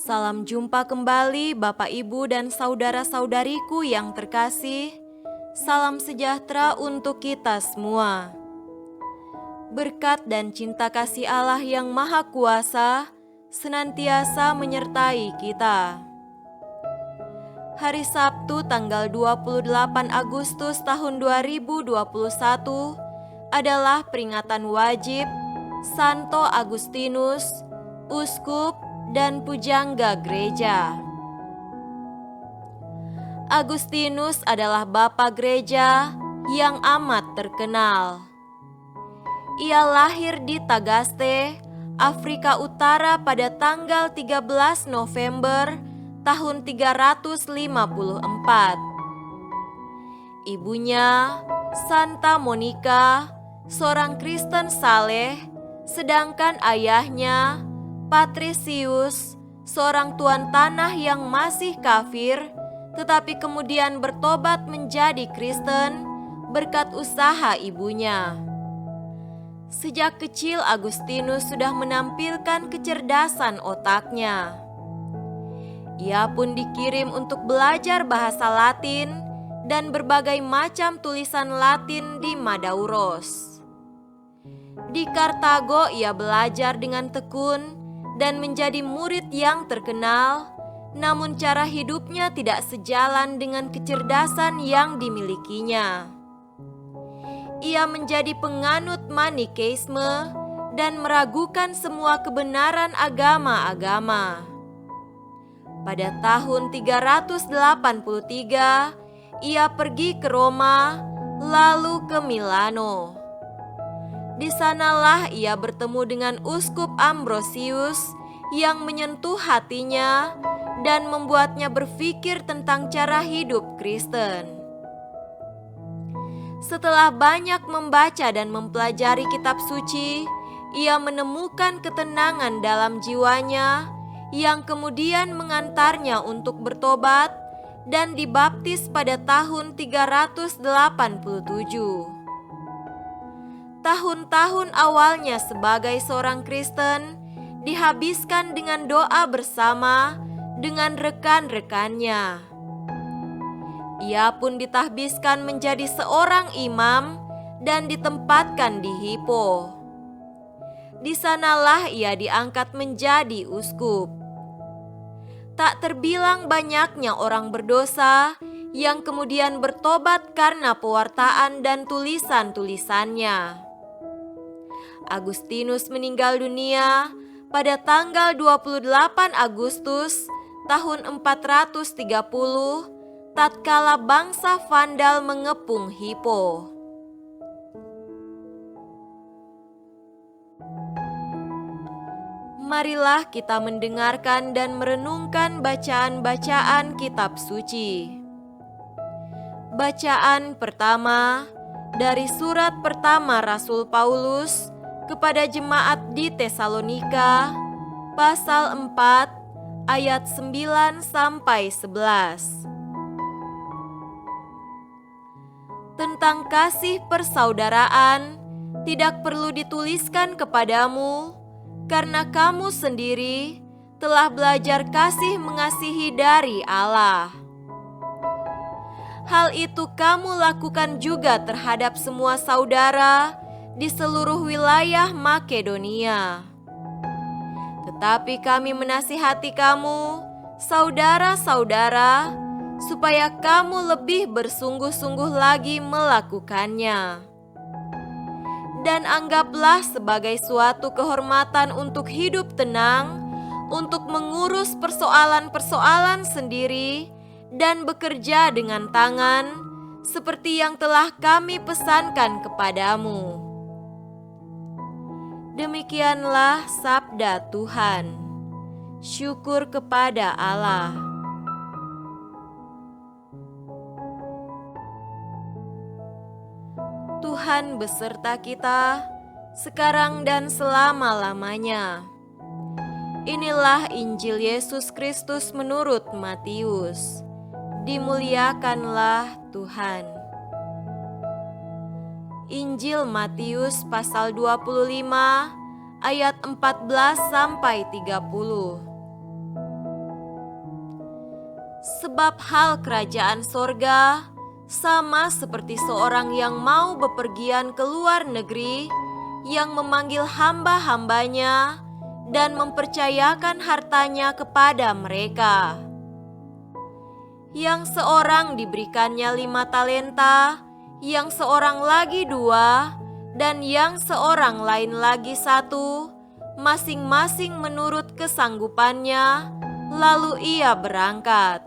Salam jumpa kembali Bapak Ibu dan saudara-saudariku yang terkasih. Salam sejahtera untuk kita semua. Berkat dan cinta kasih Allah yang Maha Kuasa senantiasa menyertai kita. Hari Sabtu tanggal 28 Agustus tahun 2021 adalah peringatan wajib Santo Agustinus, Uskup dan Pujangga Gereja. Agustinus adalah bapa gereja yang amat terkenal. Ia lahir di Tagaste, Afrika Utara pada tanggal 13 November tahun 354. Ibunya, Santa Monica, seorang Kristen saleh, sedangkan ayahnya, Patricius, seorang tuan tanah yang masih kafir, tetapi kemudian bertobat menjadi Kristen berkat usaha ibunya. Sejak kecil Agustinus sudah menampilkan kecerdasan otaknya. Ia pun dikirim untuk belajar bahasa Latin dan berbagai macam tulisan Latin di Madauros. Di Kartago ia belajar dengan tekun dan menjadi murid yang terkenal, namun cara hidupnya tidak sejalan dengan kecerdasan yang dimilikinya. Ia menjadi penganut Manikeisme dan meragukan semua kebenaran agama-agama. Pada tahun 383, ia pergi ke Roma, lalu ke Milano. Di sanalah ia bertemu dengan Uskup Ambrosius yang menyentuh hatinya dan membuatnya berpikir tentang cara hidup Kristen. Setelah banyak membaca dan mempelajari kitab suci, ia menemukan ketenangan dalam jiwanya yang kemudian mengantarnya untuk bertobat dan dibaptis pada tahun 387. Tahun-tahun awalnya sebagai seorang Kristen dihabiskan dengan doa bersama dengan rekan-rekannya. Ia pun ditahbiskan menjadi seorang imam dan ditempatkan di Hippo. Di sanalah ia diangkat menjadi uskup. Tak terbilang banyaknya orang berdosa yang kemudian bertobat karena pewartaan dan tulisan-tulisannya. Agustinus meninggal dunia pada tanggal 28 Agustus tahun 430 tatkala bangsa Vandal mengepung Hippo. Marilah kita mendengarkan dan merenungkan bacaan-bacaan kitab suci. Bacaan pertama dari surat pertama Rasul Paulus kepada jemaat di Tesalonika, pasal 4 ayat 9 sampai 11. Tentang kasih persaudaraan tidak perlu dituliskan kepadamu, karena kamu sendiri telah belajar kasih mengasihi dari Allah. Hal itu kamu lakukan juga terhadap semua saudara di seluruh wilayah Makedonia. Tetapi kami menasihati kamu, saudara-saudara, supaya kamu lebih bersungguh-sungguh lagi melakukannya. Dan anggaplah sebagai suatu kehormatan untuk hidup tenang, untuk mengurus persoalan-persoalan sendiri, dan bekerja dengan tangan, seperti yang telah kami pesankan kepadamu. Demikianlah sabda Tuhan. Syukur kepada Allah. Tuhan beserta kita, sekarang dan selama-lamanya. Inilah Injil Yesus Kristus menurut Matius. Dimuliakanlah Tuhan. Injil Matius pasal 25 ayat 14 sampai 30. Sebab hal kerajaan sorga sama seperti seorang yang mau bepergian ke luar negeri, yang memanggil hamba-hambanya dan mempercayakan hartanya kepada mereka. Yang seorang diberikannya 5 talenta, yang seorang lagi 2, dan yang seorang lain lagi 1, masing-masing menurut kesanggupannya, lalu ia berangkat.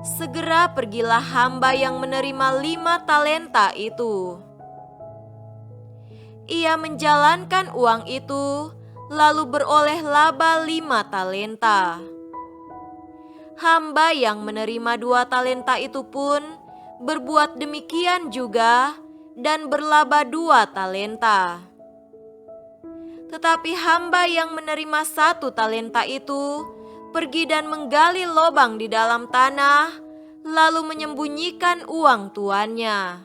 Segera pergilah hamba yang menerima 5 talenta itu. Ia menjalankan uang itu, lalu beroleh laba 5 talenta. Hamba yang menerima 2 talenta itu pun berbuat demikian juga dan berlaba 2 talenta. Tetapi hamba yang menerima 1 talenta itu pergi dan menggali lubang di dalam tanah, lalu menyembunyikan uang tuannya.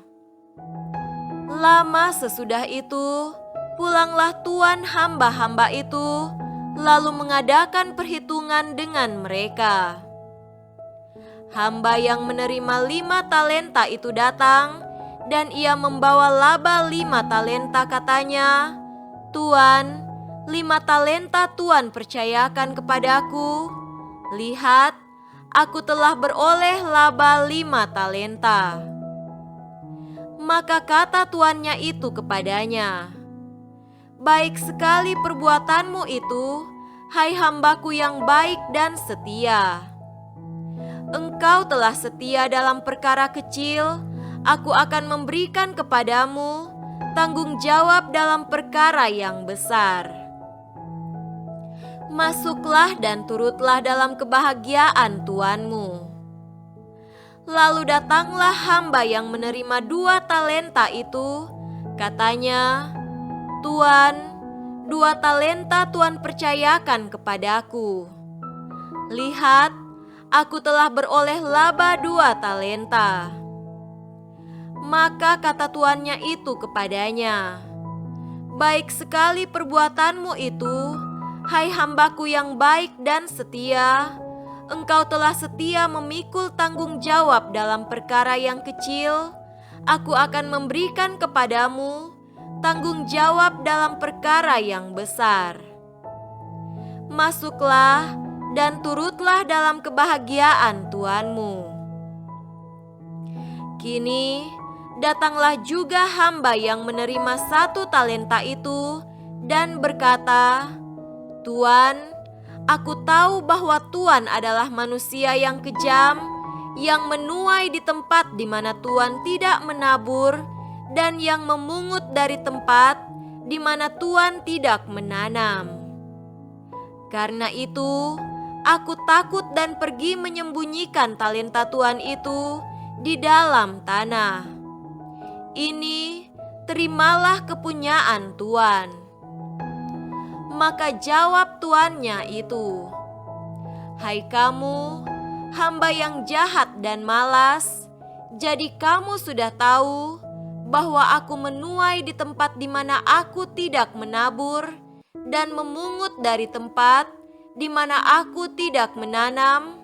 Lama sesudah itu, pulanglah tuan hamba-hamba itu, lalu mengadakan perhitungan dengan mereka. Hamba yang menerima 5 talenta itu datang, dan ia membawa laba 5 talenta, katanya, "Tuan, 5 talenta Tuan percayakan kepadaku. Lihat, aku telah beroleh laba 5 talenta." Maka kata tuannya itu kepadanya, "Baik sekali perbuatanmu itu, hai hambaku yang baik dan setia. Engkau telah setia dalam perkara kecil, aku akan memberikan kepadamu tanggung jawab dalam perkara yang besar. Masuklah dan turutlah dalam kebahagiaan tuanmu." Lalu datanglah hamba yang menerima 2 talenta itu, katanya, "Tuan, 2 talenta Tuan percayakan kepadaku. Lihat, aku telah beroleh laba 2 talenta." Maka kata tuannya itu kepadanya, "Baik sekali perbuatanmu itu, hai hambaku yang baik dan setia. Engkau telah setia memikul tanggung jawab dalam perkara yang kecil. Aku akan memberikan kepadamu tanggung jawab dalam perkara yang besar. Masuklah dan turutlah dalam kebahagiaan tuanmu." Kini datanglah juga hamba yang menerima 1 talenta itu dan berkata, "Tuan, aku tahu bahwa Tuan adalah manusia yang kejam, yang menuai di tempat di mana Tuan tidak menabur, dan yang memungut dari tempat di mana Tuan tidak menanam. Karena itu, aku takut dan pergi menyembunyikan talenta Tuan itu di dalam tanah. Ini terimalah kepunyaan Tuan." Maka jawab tuannya itu, "Hai kamu, hamba yang jahat dan malas, jadi kamu sudah tahu bahwa aku menuai di tempat di mana aku tidak menabur dan memungut dari tempat di mana aku tidak menanam.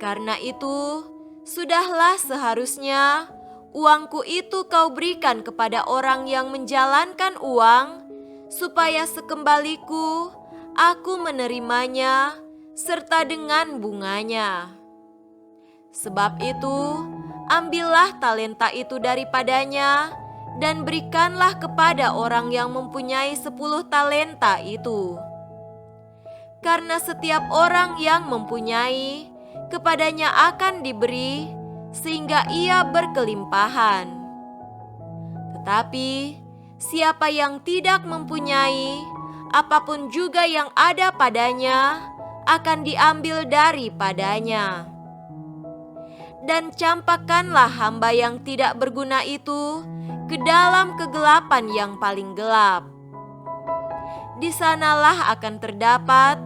Karena itu, sudahlah seharusnya uangku itu kau berikan kepada orang yang menjalankan uang, supaya sekembaliku aku menerimanya serta dengan bunganya. Sebab itu, ambillah talenta itu daripadanya dan berikanlah kepada orang yang mempunyai 10 talenta itu. Karena setiap orang yang mempunyai, kepadanya akan diberi sehingga ia berkelimpahan. Tetapi siapa yang tidak mempunyai, apapun juga yang ada padanya akan diambil daripadanya. Dan campakkanlah hamba yang tidak berguna itu ke dalam kegelapan yang paling gelap. Di sanalah akan terdapat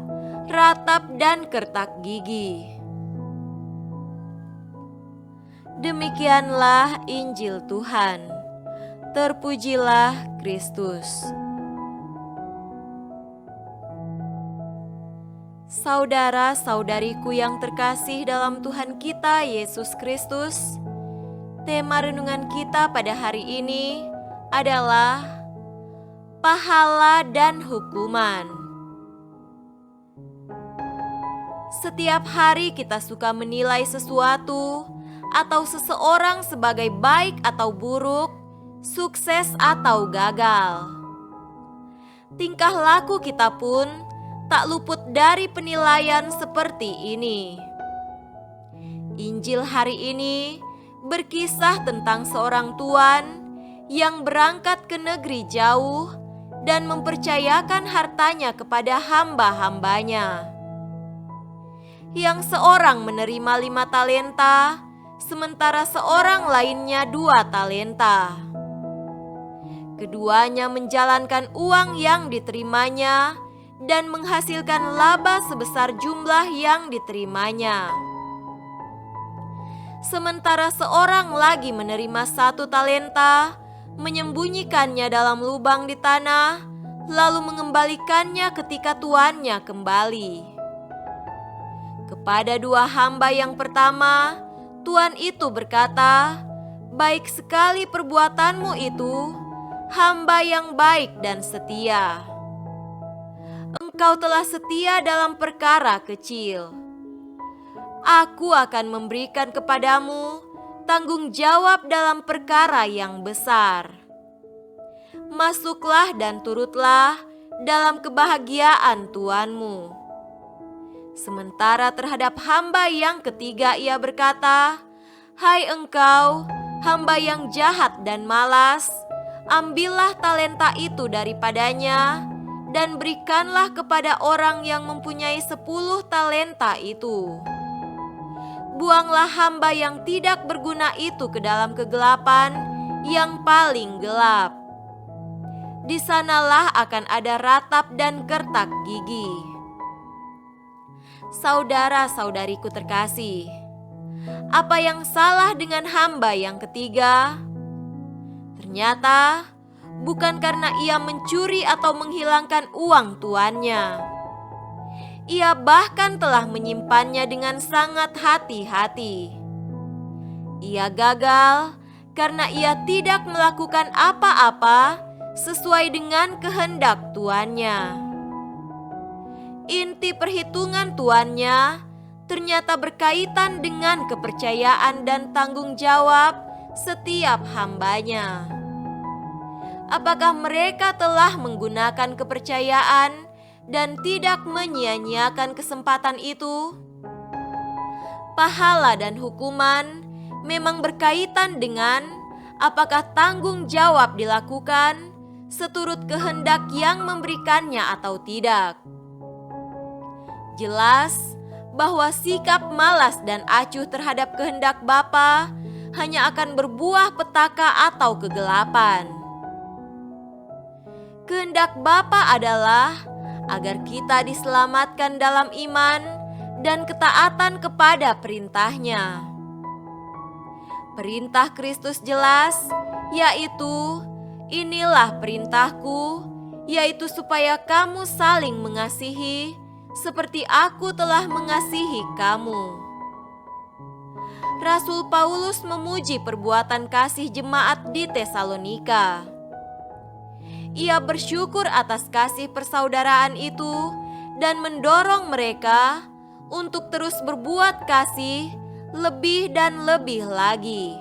ratap dan kertak gigi." Demikianlah Injil Tuhan. Terpujilah Kristus. Saudara-saudariku yang terkasih dalam Tuhan kita Yesus Kristus, tema renungan kita pada hari ini adalah pahala dan hukuman. Setiap hari kita suka menilai sesuatu atau seseorang sebagai baik atau buruk, sukses atau gagal. Tingkah laku kita pun tak luput dari penilaian seperti ini. Injil hari ini berkisah tentang seorang tuan yang berangkat ke negeri jauh dan mempercayakan hartanya kepada hamba-hambanya. Yang seorang menerima 5 talenta, sementara seorang lainnya 2 talenta. Keduanya menjalankan uang yang diterimanya dan menghasilkan laba sebesar jumlah yang diterimanya. Sementara seorang lagi menerima 1 talenta, menyembunyikannya dalam lubang di tanah, lalu mengembalikannya ketika tuannya kembali. Kepada 2 hamba yang pertama, tuan itu berkata, "Baik sekali perbuatanmu itu, hamba yang baik dan setia. Engkau telah setia dalam perkara kecil. Aku akan memberikan kepadamu tanggung jawab dalam perkara yang besar. Masuklah dan turutlah dalam kebahagiaan tuanmu." Sementara terhadap hamba yang ketiga ia berkata, "Hai engkau, hamba yang jahat dan malas, ambillah talenta itu daripadanya dan berikanlah kepada orang yang mempunyai 10 talenta itu. Buanglah hamba yang tidak berguna itu ke dalam kegelapan yang paling gelap. Di sanalah akan ada ratap dan gertak gigi." Saudara-saudariku terkasih, apa yang salah dengan hamba yang ketiga? Ternyata bukan karena ia mencuri atau menghilangkan uang tuannya. Ia bahkan telah menyimpannya dengan sangat hati-hati. Ia gagal karena ia tidak melakukan apa-apa sesuai dengan kehendak tuannya. Inti perhitungan tuannya ternyata berkaitan dengan kepercayaan dan tanggung jawab setiap hambanya. Apakah mereka telah menggunakan kepercayaan dan tidak menyia-nyiakan kesempatan itu? Pahala dan hukuman memang berkaitan dengan apakah tanggung jawab dilakukan seturut kehendak yang memberikannya atau tidak. Jelas bahwa sikap malas dan acuh terhadap kehendak Bapa hanya akan berbuah petaka atau kegelapan. Kehendak Bapa adalah agar kita diselamatkan dalam iman dan ketaatan kepada perintah-Nya. Perintah Kristus jelas, yaitu, "Inilah perintahku, yaitu supaya kamu saling mengasihi, seperti aku telah mengasihi kamu." Rasul Paulus memuji perbuatan kasih jemaat di Tesalonika. Ia bersyukur atas kasih persaudaraan itu dan mendorong mereka untuk terus berbuat kasih lebih dan lebih lagi.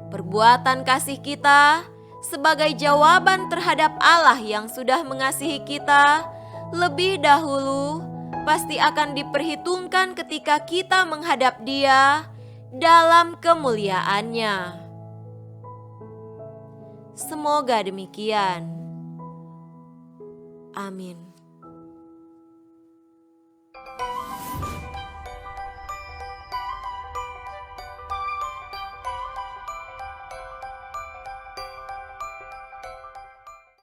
Perbuatan kasih kita sebagai jawaban terhadap Allah yang sudah mengasihi kita lebih dahulu pasti akan diperhitungkan ketika kita menghadap Dia dalam kemuliaannya. Semoga demikian. Amin.